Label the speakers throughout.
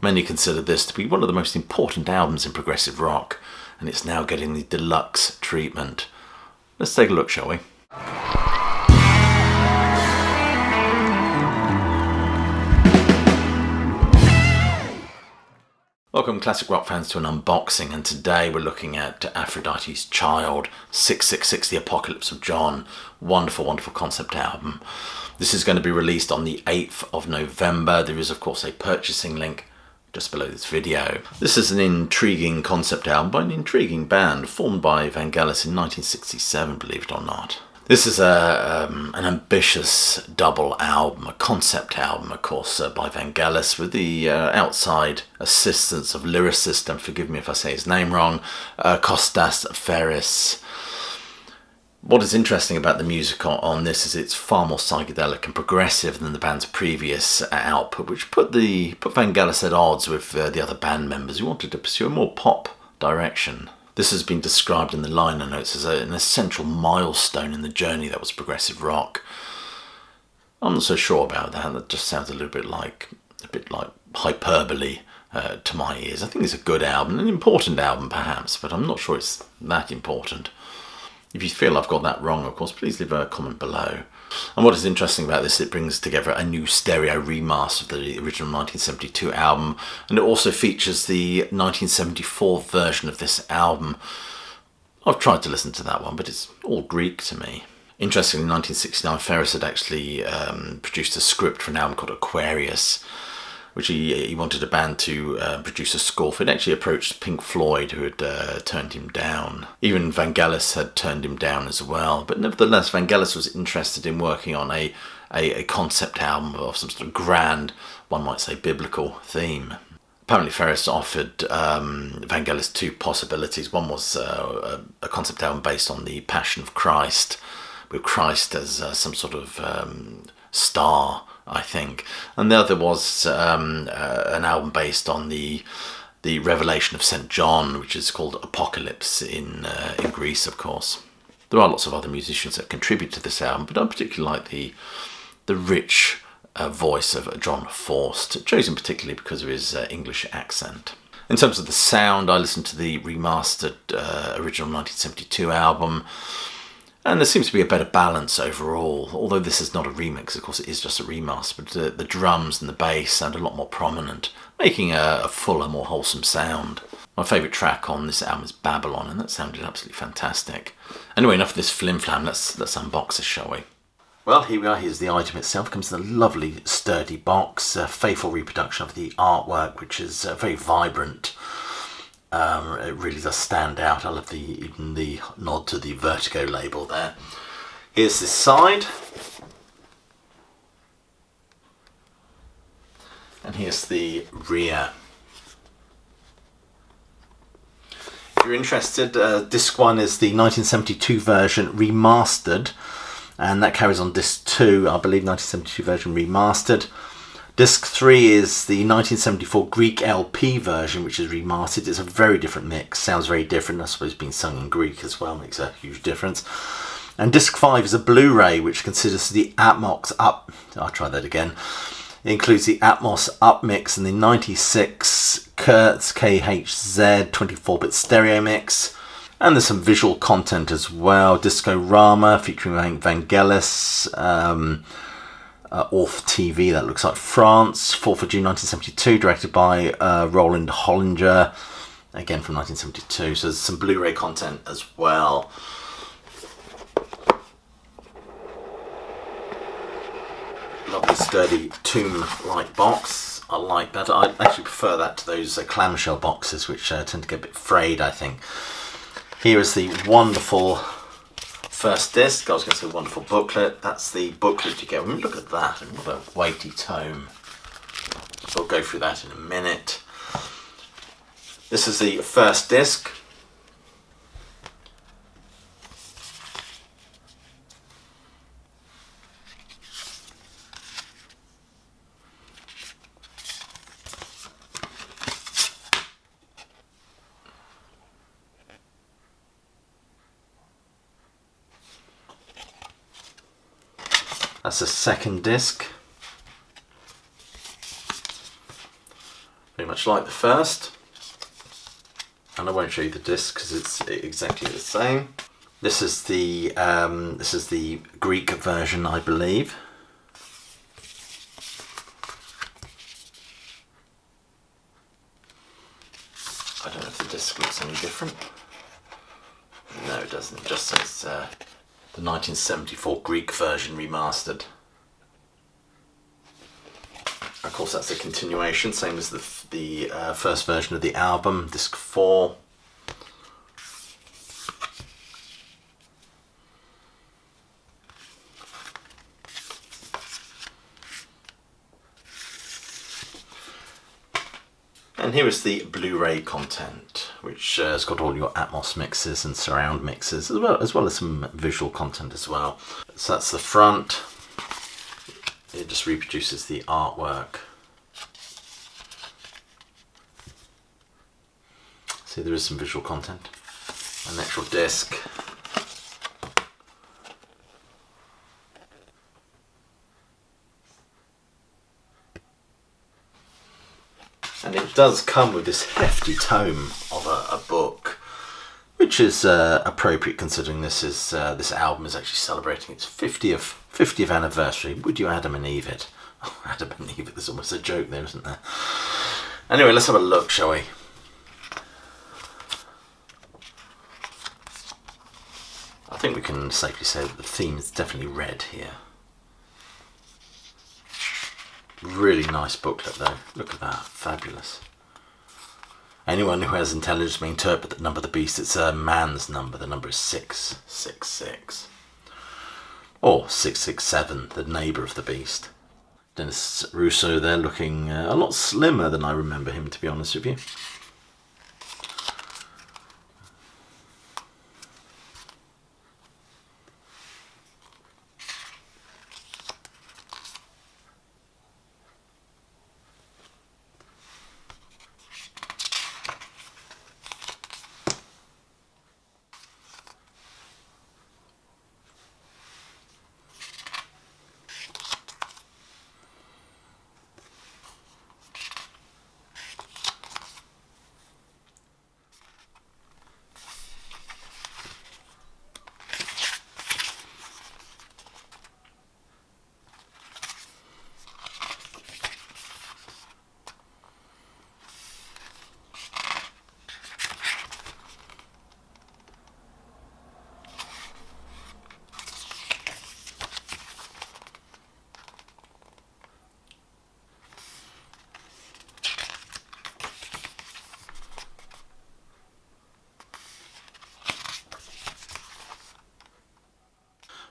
Speaker 1: Many consider this to be one of the most important albums in progressive rock, and it's now getting the deluxe treatment. Let's take a look, shall we? Welcome classic rock fans to an unboxing, and today we're looking at Aphrodite's Child, 666, The Apocalypse of John. Wonderful, wonderful concept album. This is going to be released on the 8th of November. There is of course a purchasing link just below this video. This is an intriguing concept album by an intriguing band formed by Vangelis in 1967, believe it or not. This is an ambitious double album, a concept album, of course, by Vangelis, with the outside assistance of lyricist, and forgive me if I say his name wrong, Kostas Ferris. What is interesting about the music on this is it's far more psychedelic and progressive than the band's previous output, which put Vangelis at odds with the other band members who wanted to pursue a more pop direction. This has been described in the liner notes as an essential milestone in the journey that was progressive rock. I'm not so sure about that. That just sounds a bit like hyperbole to my ears. I think it's a good album, an important album perhaps, but I'm not sure it's that important. If you feel I've got that wrong, of course, please leave a comment below. And what is interesting about this, it brings together a new stereo remaster of the original 1972 album, and it also features the 1974 version of this album. I've tried to listen to that one, but it's all Greek to me. Interestingly, in 1969, Ferris had actually produced a script for an album called Aquarius, which he wanted a band to produce a score for. He'd actually approached Pink Floyd, who had turned him down. Even Vangelis had turned him down as well. But nevertheless, Vangelis was interested in working on a concept album of some sort of grand, one might say biblical theme. Apparently Ferris offered Vangelis two possibilities. One was a concept album based on the Passion of Christ, with Christ as some sort of star, I think, and the other was an album based on the revelation of St. John, which is called Apocalypse in Greece, of course. There are lots of other musicians that contribute to this album, but I particularly like the rich voice of John Forst, chosen particularly because of his English accent. In terms of the sound, I listened to the remastered original 1972 album, and there seems to be a better balance overall, although this is not a remix, of course it is just a remaster, but the drums and the bass sound a lot more prominent, making a fuller, more wholesome sound. My favourite track on this album is Babylon, and that sounded absolutely fantastic. Anyway, enough of this flim-flam, let's unbox this, shall we? Well, here we are. Here's the item itself. It comes in a lovely, sturdy box, a faithful reproduction of the artwork, which is very vibrant. It really does stand out. I love even the nod to the Vertigo label there. Here's this side. And here's the rear. If you're interested, disc 1 is the 1972 version remastered, and that carries on disc 2, I believe, 1972 version remastered. Disc 3 is the 1974 Greek LP version, which is remastered. It's a very different mix, sounds very different. I suppose being sung in Greek as well makes a huge difference. And disc 5 is a Blu-ray, which considers the Atmos up. I'll try that again. It includes the Atmos up mix and the 96 Kurtz KHZ 24-bit stereo mix. And there's some visual content as well. Disco-Rama featuring Vangelis. Off TV, that looks like France, 4th of June 1972, directed by Roland Hollinger, again from 1972, so there's some Blu-ray content as well. Lovely sturdy tomb-like box, I like that. I actually prefer that to those clamshell boxes, which tend to get a bit frayed, I think. Here is the wonderful first disc. I was going to say wonderful booklet. That's the booklet you get. I mean, look at that, and what a weighty tome. We'll go through that in a minute. This is the first disc. That's the second disc. Pretty much like the first. And I won't show you the disc because it's exactly the same. This is the Greek version, I believe. I don't know if the disc looks any different. No, it doesn't. It just says the 1974 Greek version remastered. Of course, that's a continuation, same as the first version of the album, disc 4. And here is the Blu-ray content, which has got all your Atmos mixes and surround mixes, as well as some visual content as well. So that's the front. It just reproduces the artwork. See, there is some visual content. An actual disc. And it does come with this hefty tome of a book, which is appropriate considering this album is actually celebrating its 50th anniversary. Would you Adam and Eve it? Oh, Adam and Eve it, there's almost a joke there, isn't there? Anyway, let's have a look, shall we? I think we can safely say that the theme is definitely red here. Really nice booklet though, look at that, fabulous. Anyone who has intelligence may interpret the number of the beast. It's a man's number, the number is 666. Or 667, the neighbour of the beast. Dennis Russo there looking a lot slimmer than I remember him, to be honest with you.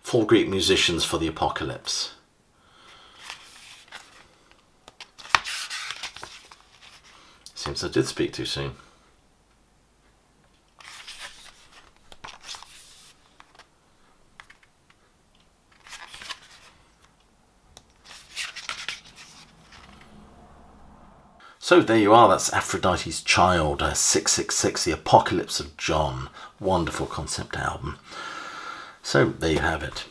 Speaker 1: Four Greek musicians for the apocalypse. Seems I did speak too soon. So there you are, that's Aphrodite's Child, 666, The Apocalypse of John. Wonderful concept album. So there you have it.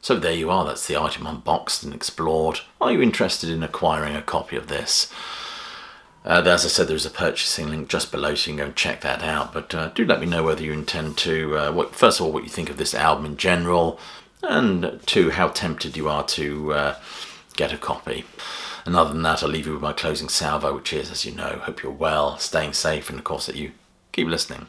Speaker 1: So there you are, that's the item unboxed and explored. Are you interested in acquiring a copy of this? As I said, there's a purchasing link just below, so you can go and check that out. But do let me know whether you intend to, first of all, what you think of this album in general, and two, how tempted you are to get a copy. And other than that, I'll leave you with my closing salvo, which is, as you know, hope you're well, staying safe, and of course that you keep listening.